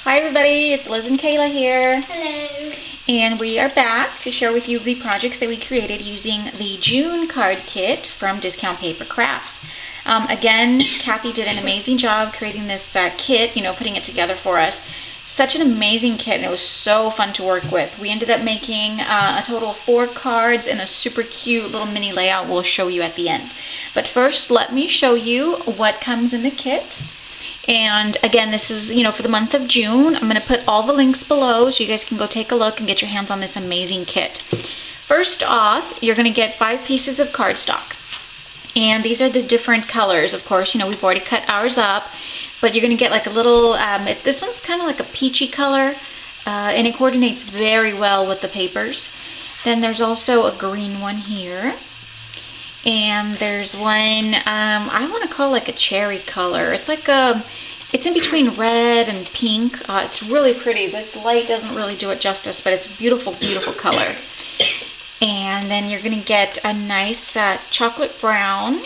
Hi everybody, it's Liz and Kayla here. Hello. And we are back to share with you the projects that we created using the June card kit from Discount Paper Crafts. Again, Kathy did an amazing job creating this kit, putting it together for us. Such an amazing kit, and it was so fun to work with. We ended up making a total of 4 cards and a super cute little mini layout we'll show you at the end. But first, let me show you what comes in the kit. And again, this is, for the month of June. I'm going to put all the links below so you guys can go take a look and get your hands on this amazing kit. First off, you're going to get 5 pieces of cardstock. And these are the different colors. Of course, we've already cut ours up. But you're going to get like a little, this one's kind of like a peachy color. And it coordinates very well with the papers. Then there's also a green one here. And there's one, I want to call like a cherry color. It's like it's in between red and pink. It's really pretty. This light doesn't really do it justice, but it's a beautiful, beautiful color. And then you're going to get a nice chocolate brown.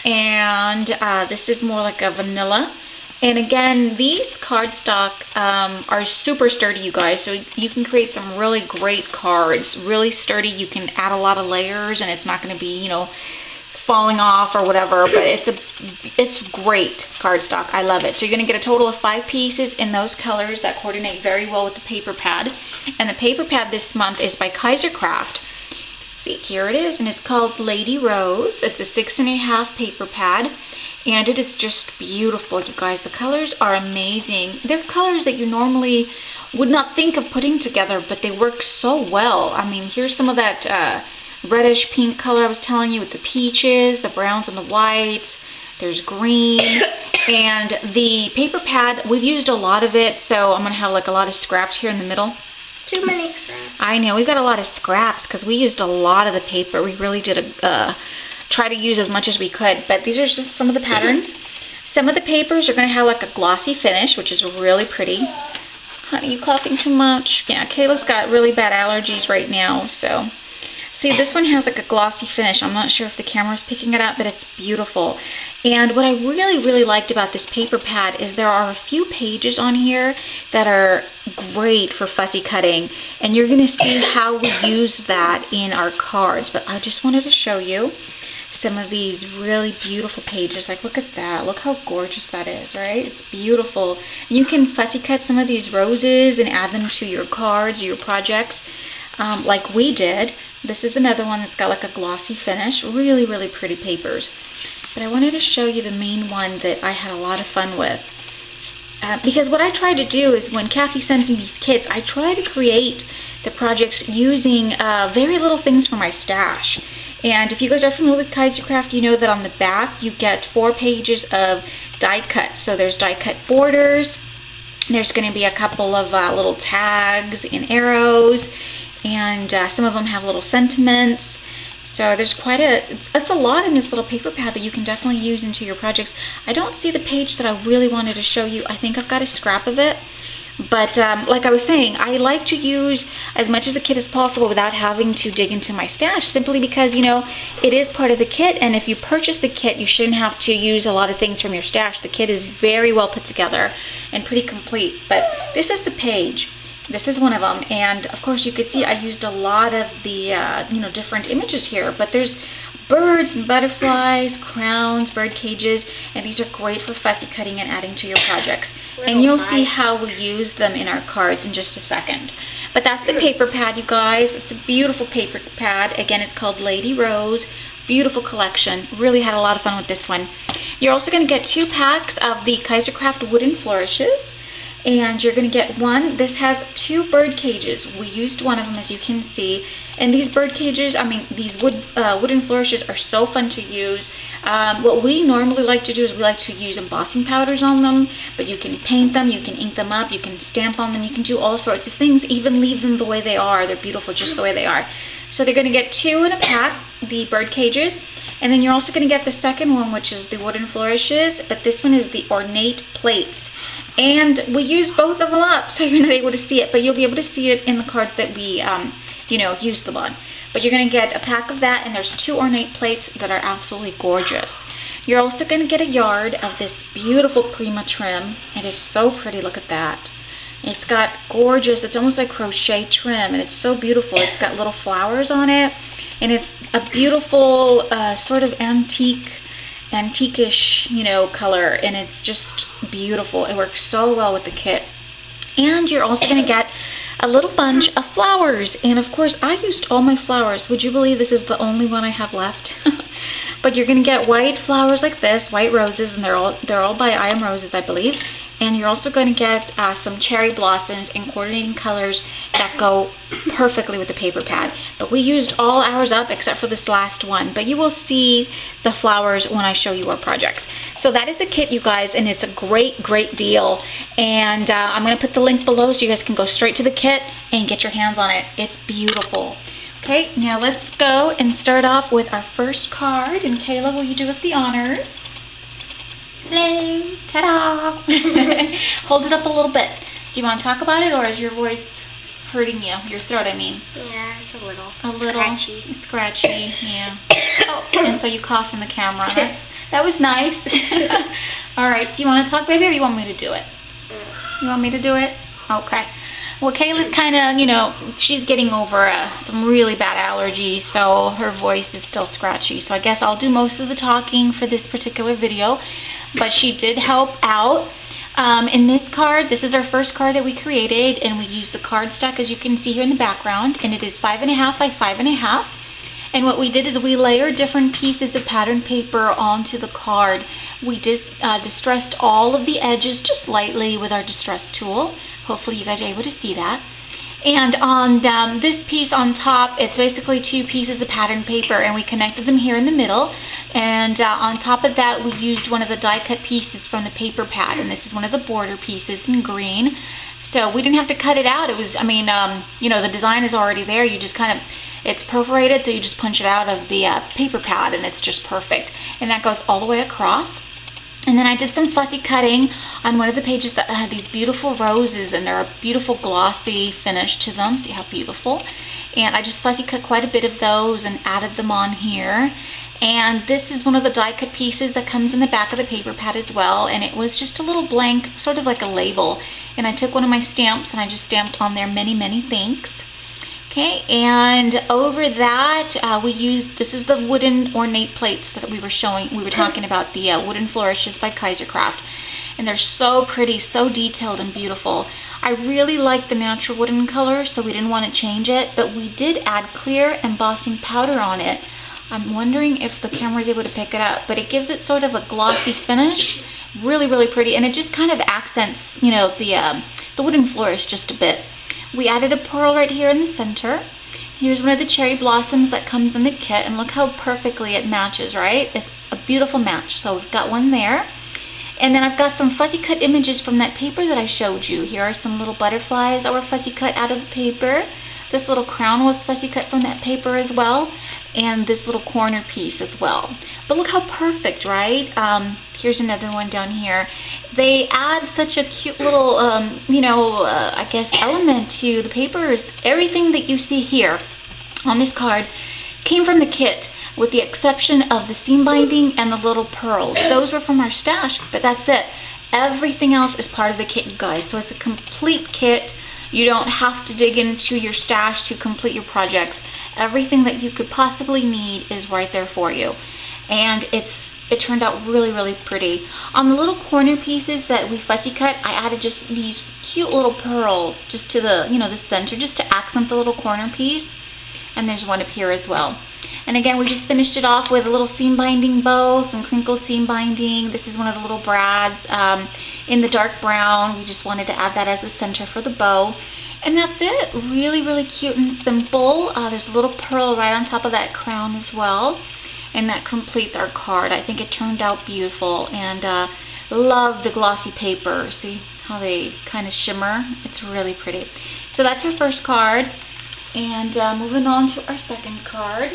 And this is more like a vanilla. And again, these cardstock are super sturdy, you guys, so you can create some really great cards. Really sturdy. You can add a lot of layers, and it's not going to be, falling off or whatever, but it's great cardstock. I love it. So you're going to get a total of 5 pieces in those colors that coordinate very well with the paper pad. And the paper pad this month is by Craft. See, here it is, and it's called Lady Rose. It's a 6.5 paper pad. And it is just beautiful, you guys. The colors are amazing. They're colors that you normally would not think of putting together, but they work so well. I mean, here's some of that reddish pink color I was telling you with the peaches, the browns and the whites. There's green. And the paper pad, we've used a lot of it, so I'm going to have like a lot of scraps here in the middle. Too many scraps. I know, we've got a lot of scraps because we used a lot of the paper. We really did try to use as much as we could, but these are just some of the patterns. Some of the papers are going to have like a glossy finish, which is really pretty. Honey, you coughing too much? Yeah, Kayla's got really bad allergies right now, so. See, this one has like a glossy finish. I'm not sure if the camera's picking it up, but it's beautiful. And what I really, really liked about this paper pad is there are a few pages on here that are great for fussy cutting. And you're going to see how we use that in our cards. But I just wanted to show you some of these really beautiful pages. Like, look at that. Look how gorgeous that is, right? It's beautiful. You can fussy cut some of these roses and add them to your cards or your projects like we did. This is another one that's got like a glossy finish. Really, really pretty papers. But I wanted to show you the main one that I had a lot of fun with. Because what I try to do is when Kathy sends me these kits, I try to create the projects using very little things from my stash. And if you guys are familiar with Craft, you know that on the back you get 4 pages of die cuts. So there's die cut borders. There's going to be a couple of little tags and arrows. And some of them have little sentiments. So there's it's a lot in this little paper pad that you can definitely use into your projects. I don't see the page that I really wanted to show you. I think I've got a scrap of it. But like I was saying, I like to use as much of the kit as possible without having to dig into my stash, simply because, it is part of the kit, and if you purchase the kit, you shouldn't have to use a lot of things from your stash. The kit is very well put together and pretty complete. But this is the page. This is one of them, and of course you could see I used a lot of the different images here, but there's birds and butterflies, crowns, bird cages, and these are great for fussy cutting and adding to your projects. And you'll see how we use them in our cards in just a second. But that's the paper pad, you guys. It's a beautiful paper pad. Again, it's called Lady Rose. Beautiful collection. Really had a lot of fun with this one. You're also going to get 2 packs of the Craft wooden flourishes. And you're going to get one. This has 2 bird cages. We used one of them, as you can see. And these bird cages, these wooden flourishes are so fun to use. What we normally like to do is we like to use embossing powders on them. But you can paint them, you can ink them up, you can stamp on them, you can do all sorts of things. Even leave them the way they are. They're beautiful just the way they are. So they're going to get 2 in a pack, the bird cages. And then you're also going to get the second one, which is the wooden flourishes. But this one is the ornate plates. And we use both of them up, so you're not able to see it, but you'll be able to see it in the cards that we, used them on. But you're going to get a pack of that, and there's 2 ornate plates that are absolutely gorgeous. You're also going to get a yard of this beautiful Prima trim. It is so pretty. Look at that. It's got gorgeous, it's almost like crochet trim, and it's so beautiful. It's got little flowers on it, and it's a beautiful sort of antique-ish, you know, color, and it's just beautiful. It works so well with the kit. And you're also going to get a little bunch of flowers, and of course I used all my flowers. Would you believe this is the only one I have left? But you're going to get white flowers like this, white roses, and they're all by I Am Roses, I believe. And you're also going to get some cherry blossoms in coordinating colors that go perfectly with the paper pad. But we used all ours up except for this last one. But you will see the flowers when I show you our projects. So that is the kit, you guys, and it's a great, great deal. And I'm going to put the link below so you guys can go straight to the kit and get your hands on it. It's beautiful. Okay, now let's go and start off with our first card. And Kayla, will you do us the honors? Hello. Ta-da! Hold it up a little bit. Do you want to talk about it, or is your voice hurting you? Your throat, I mean. Yeah, it's a little. A little. Scratchy. Scratchy, yeah. Oh, and so you cough in the camera. That was nice. All right, do you want to talk, baby, or you want me to do it? You want me to do it? Okay. Well, Kayla's kind of, you know, she's getting over some really bad allergies, so her voice is still scratchy. So I guess I'll do most of the talking for this particular video. But she did help out. In this card, this is our first card that we created, and we used the card stack, as you can see here in the background, and it is 5.5 by 5.5. And what we did is we layered different pieces of pattern paper onto the card. We just distressed all of the edges just lightly with our distress tool. Hopefully you guys are able to see that. And on this piece on top, it's basically two pieces of pattern paper, and we connected them here in the middle. And on top of that, we used one of the die cut pieces from the paper pad, and this is one of the border pieces in green. So we didn't have to cut it out. It was, I mean, you know, the design is already there. You just kind of, it's perforated, so you just punch it out of the paper pad, and it's just perfect. And that goes all the way across. And then I did some fussy cutting on one of the pages that had these beautiful roses, and they're a beautiful glossy finish to them. See how beautiful? And I just fussy cut quite a bit of those and added them on here. And this is one of the die cut pieces that comes in the back of the paper pad as well, and it was just a little blank, sort of like a label. And I took one of my stamps and I just stamped on there, many, many thanks. Okay, and over that we used, this is the wooden ornate plates that we were talking about, the wooden flourishes by Kaisercraft. And they're so pretty, so detailed and beautiful. I really like the natural wooden color, so we didn't want to change it, but we did add clear embossing powder on it. I'm wondering if the camera is able to pick it up, but it gives it sort of a glossy finish. Really, really pretty, and it just kind of accents, you know, the wooden flourish just a bit. We added a pearl right here in the center. Here's one of the cherry blossoms that comes in the kit, and look how perfectly it matches, right? It's a beautiful match. So we've got one there. And then I've got some fussy cut images from that paper that I showed you. Here are some little butterflies that were fussy cut out of the paper. This little crown was fussy cut from that paper as well. And this little corner piece as well. But look how perfect, right? Here's another one down here. They add such a cute little, you know, I guess element to the papers. Everything that you see here on this card came from the kit, with the exception of the seam binding and the little pearls. Those were from our stash, but that's it. Everything else is part of the kit, you guys. So it's a complete kit. You don't have to dig into your stash to complete your projects. Everything that you could possibly need is right there for you. And it turned out really, really pretty. On the little corner pieces that we fussy cut, I added just these cute little pearls just to the, you know, the center, just to accent the little corner piece. And there's one up here as well. And again, we just finished it off with a little seam binding bow, some crinkled seam binding. This is one of the little brads in the dark brown. We just wanted to add that as a center for the bow. And that's it. Really, really cute and simple. There's a little pearl right on top of that crown as well. And that completes our card. I think it turned out beautiful. And love the glossy paper. See how they kind of shimmer? It's really pretty. So that's our first card. And moving on to our second card.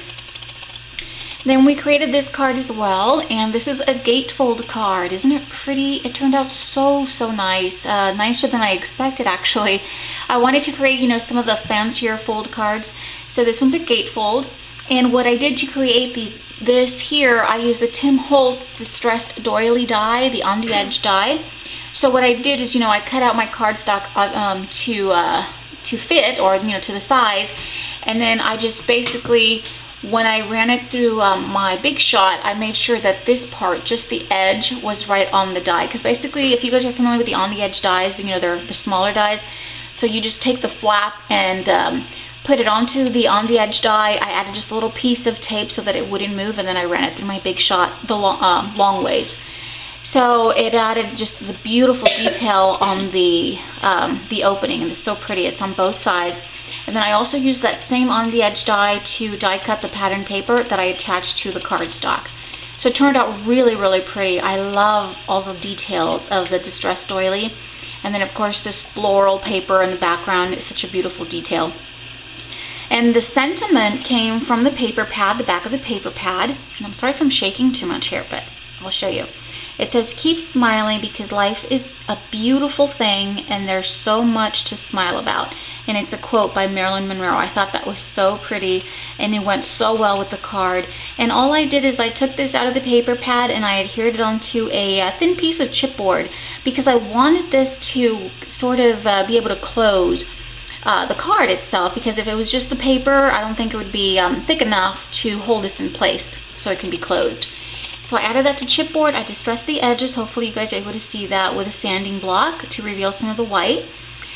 Then we created this card as well, and this is a gatefold card. Isn't it pretty? It turned out so, so nice. Nicer than I expected, actually. I wanted to create, you know, some of the fancier fold cards. So this one's a gatefold. And what I did to create this here, I used the Tim Holtz Distressed Doily die, the on the edge die. So what I did is, I cut out my cardstock to fit, or to the size, and then I just basically, when I ran it through my Big Shot, I made sure that this part, just the edge, was right on the die. Because basically, if you guys are familiar with the on the edge dies, they're the smaller dies. So you just take the flap and put it onto the on the edge die. I added just a little piece of tape so that it wouldn't move, and then I ran it through my Big Shot the long ways. So it added just the beautiful detail on the opening, and it's so pretty. It's on both sides. And then I also used that same on the edge die to die cut the pattern paper that I attached to the cardstock. So it turned out really, really pretty. I love all the details of the distressed doily. And then of course this floral paper in the background is such a beautiful detail. And the sentiment came from the paper pad, the back of the paper pad. And I'm sorry if I'm shaking too much here, but I'll show you. It says, "Keep smiling because life is a beautiful thing and there's so much to smile about." And it's a quote by Marilyn Monroe. I thought that was so pretty, and it went so well with the card. And all I did is I took this out of the paper pad and I adhered it onto a thin piece of chipboard, because I wanted this to sort of be able to close the card itself, because if it was just the paper, I don't think it would be thick enough to hold this in place so it can be closed. So I added that to chipboard. I distressed the edges. Hopefully you guys are able to see that with a sanding block to reveal some of the white.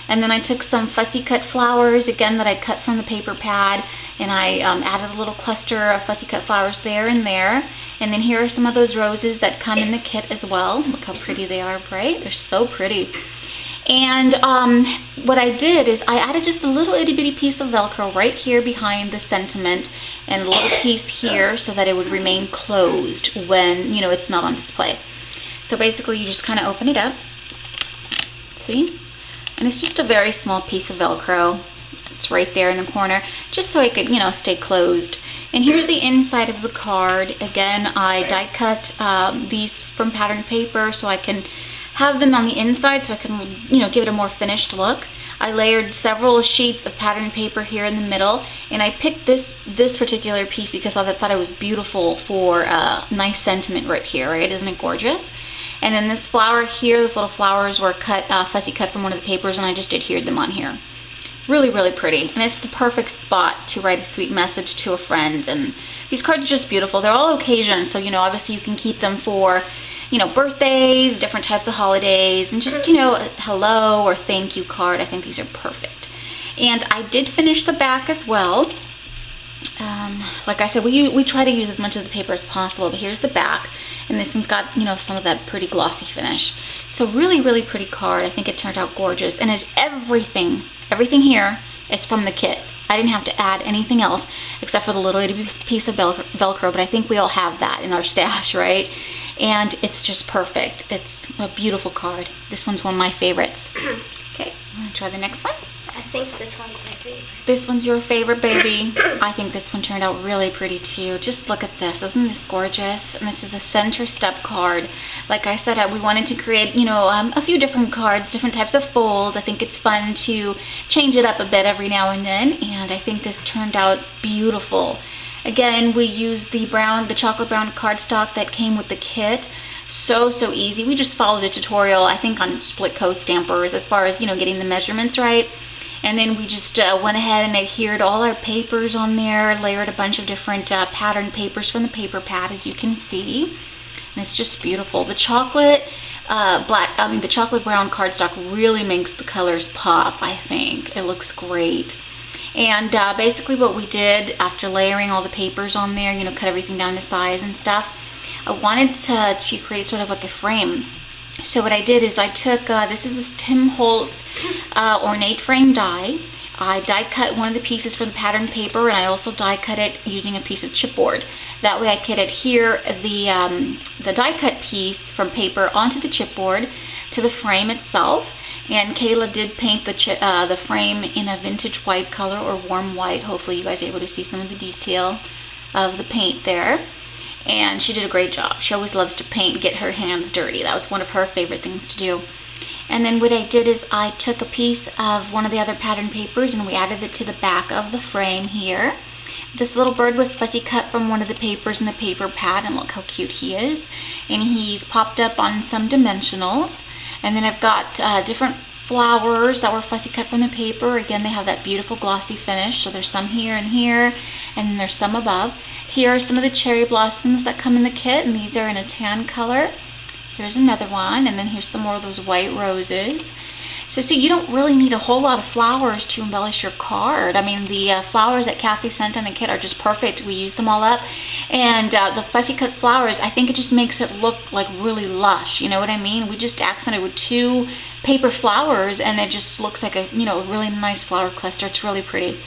And then I took some fussy cut flowers, again, that I cut from the paper pad, and I added a little cluster of fussy cut flowers there and there. And then here are some of those roses that come in the kit as well. Look how pretty they are, right? They're so pretty. And what I did is I added just a little itty bitty piece of Velcro right here behind the sentiment, and a little piece here so that it would remain closed when, it's not on display. So basically you just kind of open it up. See? And it's just a very small piece of Velcro. It's right there in the corner, just so it could, stay closed. And here's the inside of the card. Again, I die cut these from pattern paper so I can have them on the inside so I can, give it a more finished look. I layered several sheets of pattern paper here in the middle, and I picked this particular piece because I thought it was beautiful for nice sentiment right here, right? Isn't it gorgeous? And then this flower here, those little flowers were cut, fussy cut from one of the papers, and I just adhered them on here. Really, really pretty. And it's the perfect spot to write a sweet message to a friend. And these cards are just beautiful. They're all occasions, so, obviously you can keep them for, birthdays, different types of holidays, and just, a hello or thank you card. I think these are perfect. And I did finish the back as well. Like I said, we try to use as much of the paper as possible, but here's the back, and this one's got, some of that pretty glossy finish. So really, really pretty card. I think it turned out gorgeous, and it's everything here is from the kit. I didn't have to add anything else except for the little piece of Velcro, but I think we all have that in our stash, right? And it's just perfect. It's a beautiful card. This one's one of my favorites. Okay, I'm going to try the next one. I think this one's my favorite. This one's your favorite, baby. I think this one turned out really pretty too. Just look at this. Isn't this gorgeous? And this is a center step card. Like I said, we wanted to create, a few different cards, different types of folds. I think it's fun to change it up a bit every now and then, and I think this turned out beautiful. Again, we used the chocolate brown cardstock that came with the kit. So easy. We just followed a tutorial, I think, on split coat stampers as far as, getting the measurements right. And then we just went ahead and adhered all our papers on there, layered a bunch of different pattern papers from the paper pad, as you can see. And it's just beautiful. The chocolate the chocolate brown cardstock really makes the colors pop, I think. It looks great. And basically what we did after layering all the papers on there, cut everything down to size and stuff, I wanted to create sort of like a frame. So what I did is I took, this is this Tim Holtz ornate frame die. I die cut one of the pieces from the pattern paper, and I also die cut it using a piece of chipboard. That way I could adhere the die cut piece from paper onto the chipboard to the frame itself. And Kayla did paint the frame in a vintage white color, or warm white. Hopefully you guys are able to see some of the detail of the paint there. And she did a great job. She always loves to paint, get her hands dirty. That was one of her favorite things to do. And then what I did is I took a piece of one of the other pattern papers and we added it to the back of the frame here. This little bird was fussy cut from one of the papers in the paper pad, and look how cute he is. And he's popped up on some dimensionals. And then I've got different flowers that were fussy cut from the paper. Again, they have that beautiful glossy finish. So there's some here and here, and then there's some above. Here are some of the cherry blossoms that come in the kit, and these are in a tan color. Here's another one, and then here's some more of those white roses. So see, you don't really need a whole lot of flowers to embellish your card. I mean, the flowers that Kathy sent in the kit are just perfect. We used them all up. And the fussy cut flowers, I think it just makes it look like really lush. You know what I mean? We just accented with 2 paper flowers, and it just looks like a, a really nice flower cluster. It's really pretty.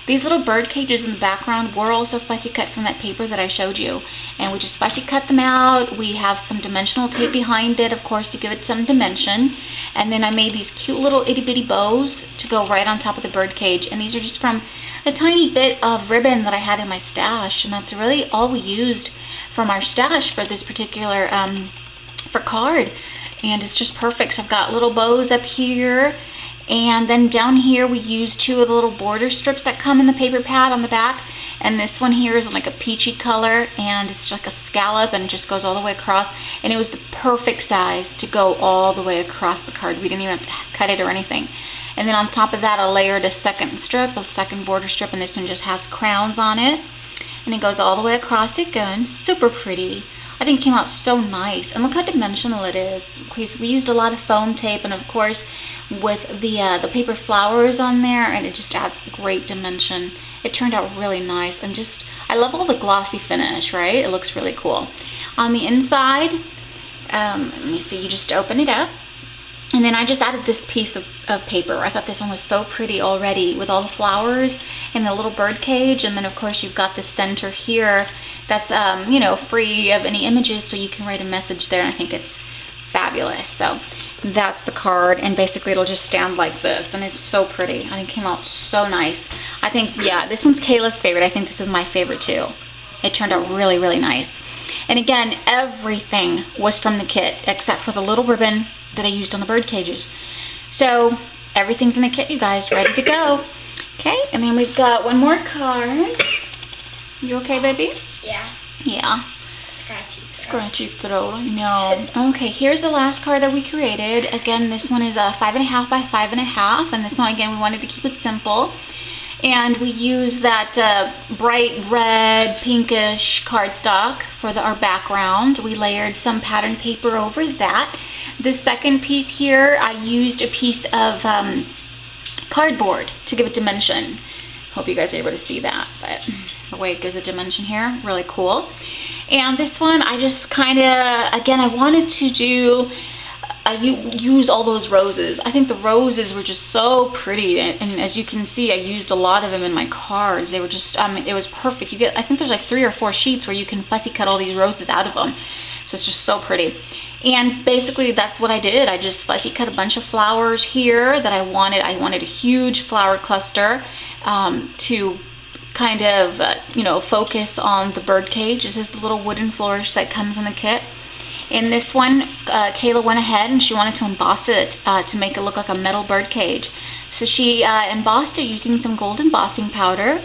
These little bird cages in the background were also fussy cut from that paper that I showed you. And we just fussy cut them out. We have some dimensional tape behind it, of course, to give it some dimension. And then I made these cute little itty bitty bows to go right on top of the bird cage. And these are just from a tiny bit of ribbon that I had in my stash. And that's really all we used from our stash for this particular for card. And it's just perfect. So I've got little bows up here. And then down here we used 2 of the little border strips that come in the paper pad on the back. And this one here is like a peachy color, and it's like a scallop, and it just goes all the way across. And it was the perfect size to go all the way across the card. We didn't even have to cut it or anything. And then on top of that, I layered a second strip, a second border strip, and this one just has crowns on it. And it goes all the way across it, going super pretty. I think it came out so nice. And look how dimensional it is. We used a lot of foam tape, and of course with the paper flowers on there, and it just adds great dimension. It turned out really nice, and just, I love all the glossy finish, right? It looks really cool. On the inside, let me see, you just open it up, and then I just added this piece of paper. I thought this one was so pretty already with all the flowers and the little bird cage, and then of course you've got the center here that's free of any images, so you can write a message there, and I think it's fabulous. So that's the card, and basically it'll just stand like this, and it's so pretty. I think it came out so nice. I think, yeah, this one's Kayla's favorite. I think this is my favorite too. It turned out really, really nice. And again, everything was from the kit except for the little ribbon that I used on the bird cages. So everything's in the kit, you guys, ready to go. Okay, and then we've got one more card. You okay, baby? Yeah. Yeah. Scratchy. Scratchy throat, no. Okay, here's the last card that we created. Again, this one is a 5.5 by 5.5, and this one, again, we wanted to keep it simple. And we use that bright red, pinkish cardstock for our background. We layered some pattern paper over that. The second piece here, I used a piece of cardboard to give it dimension. Hope you guys are able to see that, but the way it gives a dimension here, really cool. And this one, I just kind of, again, I wanted to do, use all those roses. I think the roses were just so pretty, and as you can see, I used a lot of them in my cards. They were just, it was perfect. You get, I think there's like 3 or 4 sheets where you can fussy cut all these roses out of them. So it's just so pretty. And basically that's what I did. I just fussy cut a bunch of flowers here that I wanted. I wanted a huge flower cluster to kind of, focus on the bird cage. This is the little wooden flourish that comes in the kit. In this one, Kayla went ahead and she wanted to emboss it to make it look like a metal bird cage. So she embossed it using some gold embossing powder,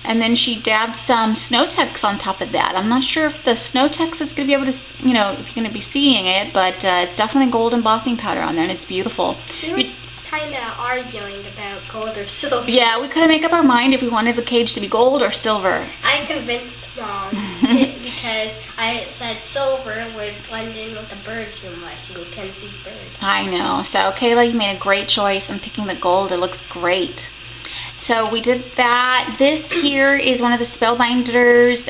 and then she dabbed some Snow Tex on top of that. I'm not sure if the Snow Tex is going to be able to, if you're going to be seeing it, but it's definitely gold embossing powder on there, and it's beautiful. We were kind of arguing about gold or silver. Yeah, we couldn't make up our mind if we wanted the cage to be gold or silver. I convinced Mom because I said silver would blend in with the bird too much, and you couldn't see birds. I know. So Kayla, you made a great choice in picking the gold. It looks great. So we did that. This here is one of the Spellbinders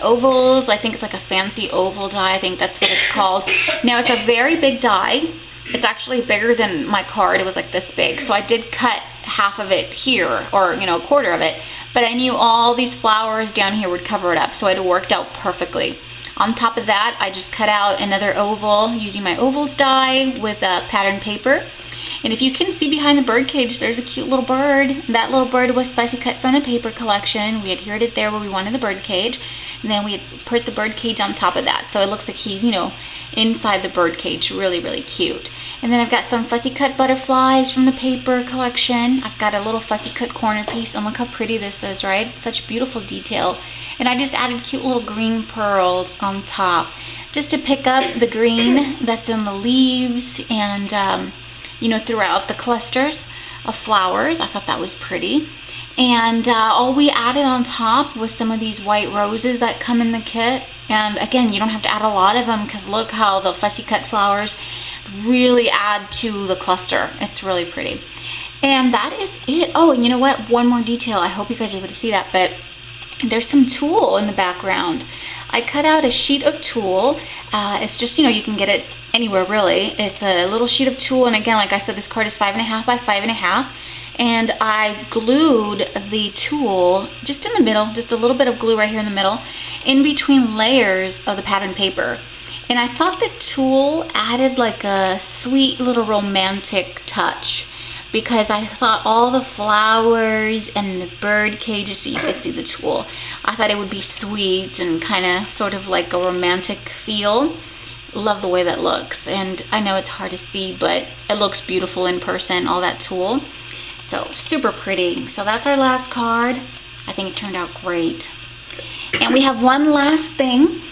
ovals. I think it's like a fancy oval die. I think that's what it's called. Now it's a very big die. It's actually bigger than my card. It was like this big. So I did cut half of it here, or a quarter of it. But I knew all these flowers down here would cover it up, so it worked out perfectly. On top of that, I just cut out another oval using my ovals die with pattern paper. And if you can see behind the bird cage, there's a cute little bird. That little bird was fussy cut from the paper collection. We adhered it there where we wanted the bird cage. And then we had put the bird cage on top of that. So it looks like he's, inside the bird cage. Really, really cute. And then I've got some fussy cut butterflies from the paper collection. I've got a little fussy cut corner piece, and look how pretty this is, right? Such beautiful detail. And I just added cute little green pearls on top, just to pick up the green that's in the leaves and, you know, throughout the clusters of flowers. I thought that was pretty. And all we added on top was some of these white roses that come in the kit. And again, you don't have to add a lot of them, because look how the fussy cut flowers really add to the cluster. It's really pretty. And that is it. Oh, and you know what? One more detail. I hope you guys are able to see that, but there's some tulle in the background. I cut out a sheet of tulle. It's just, you know, you can get it anywhere really. It's a little sheet of tulle, and again, like I said, this card is 5.5 by 5.5. And I glued the tulle just in the middle, just a little bit of glue right here in the middle, in between layers of the pattern paper. And I thought the tulle added like a sweet little romantic touch, because I thought all the flowers and the bird cages, so you could see the tulle, I thought it would be sweet and kind of sort of like a romantic feel. Love the way that looks. And I know it's hard to see, but it looks beautiful in person, all that tulle. So super pretty. So that's our last card. I think it turned out great. And we have one last thing.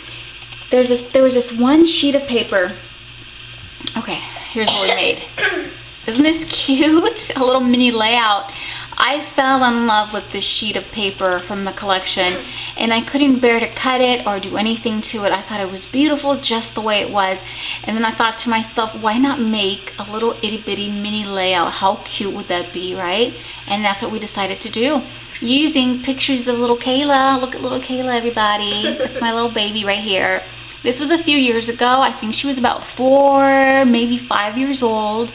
There was this one sheet of paper. Okay, here's what we made. Isn't this cute? A little mini layout. I fell in love with this sheet of paper from the collection, and I couldn't bear to cut it or do anything to it. I thought it was beautiful just the way it was. And then I thought to myself, why not make a little itty bitty mini layout? How cute would that be, right? And that's what we decided to do, using pictures of little Kayla. Look at little Kayla, everybody. That's my little baby right here. This was a few years ago. I think she was about 4, maybe 5 years old.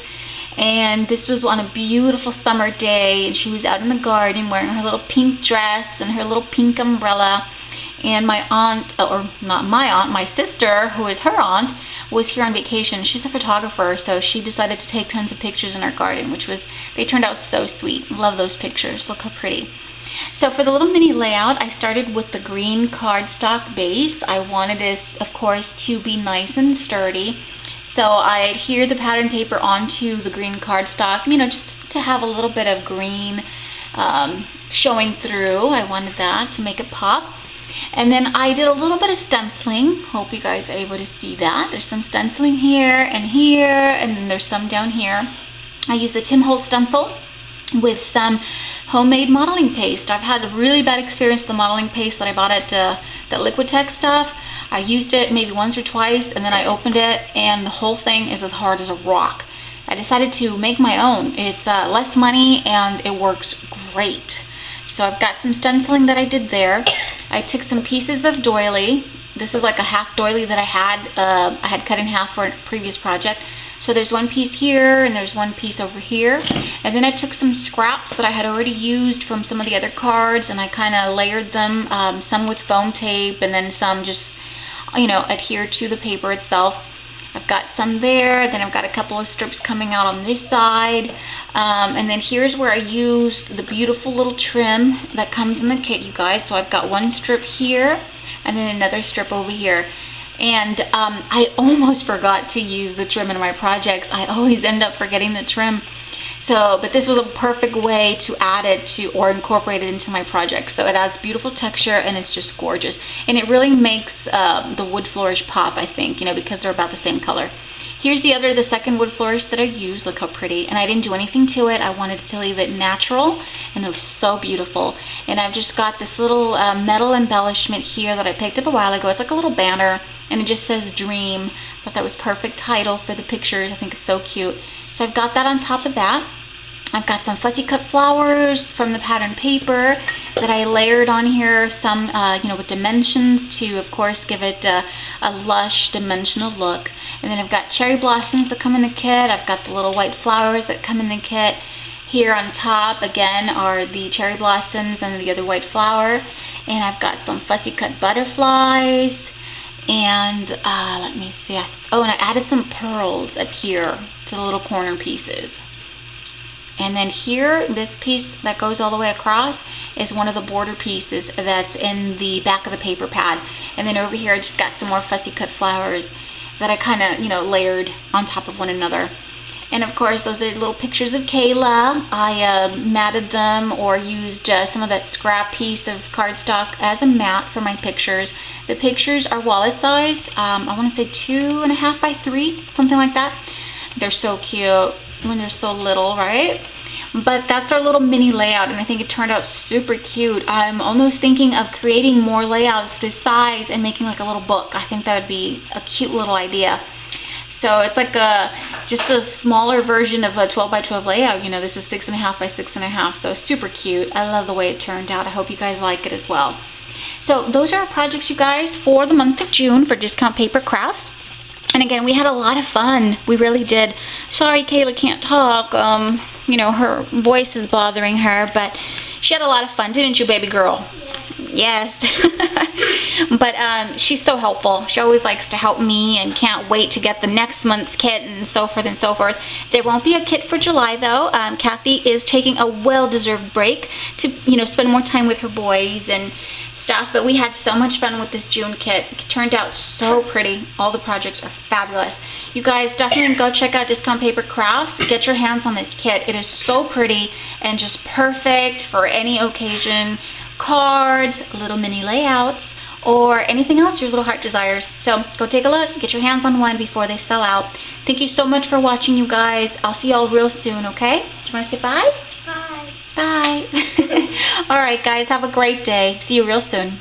And this was on a beautiful summer day, and she was out in the garden wearing her little pink dress and her little pink umbrella. And my aunt, or not my aunt, my sister, who is her aunt, was here on vacation. She's a photographer, so she decided to take tons of pictures in our garden, they turned out so sweet. Love those pictures. Look how pretty. So for the little mini layout, I started with the green cardstock base. I wanted this, of course, to be nice and sturdy. So I adhered the pattern paper onto the green cardstock, you know, just to have a little bit of green showing through. I wanted that to make it pop. And then I did a little bit of stenciling. Hope you guys are able to see that. There's some stenciling here, and then there's some down here. I used the Tim Holtz stencil with some homemade modeling paste. I've had a really bad experience with the modeling paste that I bought at that Liquitex stuff. I used it maybe once or twice, and then I opened it, and the whole thing is as hard as a rock. I decided to make my own. It's less money, and it works great. So I've got some stenciling that I did there. I took some pieces of doily. This is like a half doily that I had cut in half for a previous project. So there's one piece here, and there's one piece over here. And then I took some scraps that I had already used from some of the other cards, and I kind of layered them, some with foam tape, and then some just, you know, adhere to the paper itself. I've got some there, then I've got a couple of strips coming out on this side, and then here's where I used the beautiful little trim that comes in the kit, you guys. So I've got one strip here, and then another strip over here. And I almost forgot to use the trim in my projects. I always end up forgetting the trim. But this was a perfect way to add it to or incorporate it into my project. So it adds beautiful texture, and it's just gorgeous. And it really makes the wood flourish pop, I think, you know, because they're about the same color. Here's the second wood flourish that I used. Look how pretty. And I didn't do anything to it. I wanted to leave it natural, and it was so beautiful. And I've just got this little metal embellishment here that I picked up a while ago. It's like a little banner, and it just says Dream. I thought that was perfect title for the pictures. I think it's so cute. So I've got that on top of that. I've got some fussy cut flowers from the pattern paper that I layered on here, some you know, with dimensions to, of course, give it a lush dimensional look. And then I've got cherry blossoms that come in the kit. I've got the little white flowers that come in the kit. Here on top, again, are the cherry blossoms and the other white flower. And I've got some fussy cut butterflies. And let me see. Oh, and I added some pearls up here to the little corner pieces. And then here, this piece that goes all the way across is one of the border pieces that's in the back of the paper pad. And then over here, I just got some more fussy cut flowers that I kind of, you know, layered on top of one another. And of course, those are little pictures of Kayla. I matted them or used some of that scrap piece of cardstock as a mat for my pictures. The pictures are wallet size. I want to say 2.5 by 3, something like that. They're so cute when they're so little, right? But that's our little mini layout, and I think it turned out super cute. I'm almost thinking of creating more layouts this size and making like a little book. I think that would be a cute little idea. So it's like just a smaller version of a 12 by 12 layout. You know, this is 6.5 by 6.5, so super cute. I love the way it turned out. I hope you guys like it as well. So those are our projects, you guys, for the month of June for Discount Paper Crafts. And again, we had a lot of fun. We really did. Sorry, Kayla can't talk. You know, her voice is bothering her, but she had a lot of fun, didn't you, baby girl? Yes. But she's so helpful. She always likes to help me and can't wait to get the next month's kit and so forth and so forth. There won't be a kit for July, though. Kathy is taking a well-deserved break to, you know, spend more time with her boys and stuff, but we had so much fun with this June kit. It turned out so pretty. All the projects are fabulous. You guys definitely go check out Discount Paper Crafts. Get your hands on this kit. It is so pretty and just perfect for any occasion. Cards, little mini layouts, or anything else your little heart desires. So go take a look. Get your hands on one before they sell out. Thank you so much for watching, you guys. I'll see y'all real soon, okay? Do you want to say bye? Bye. Bye. Alright guys, have a great day. See you real soon.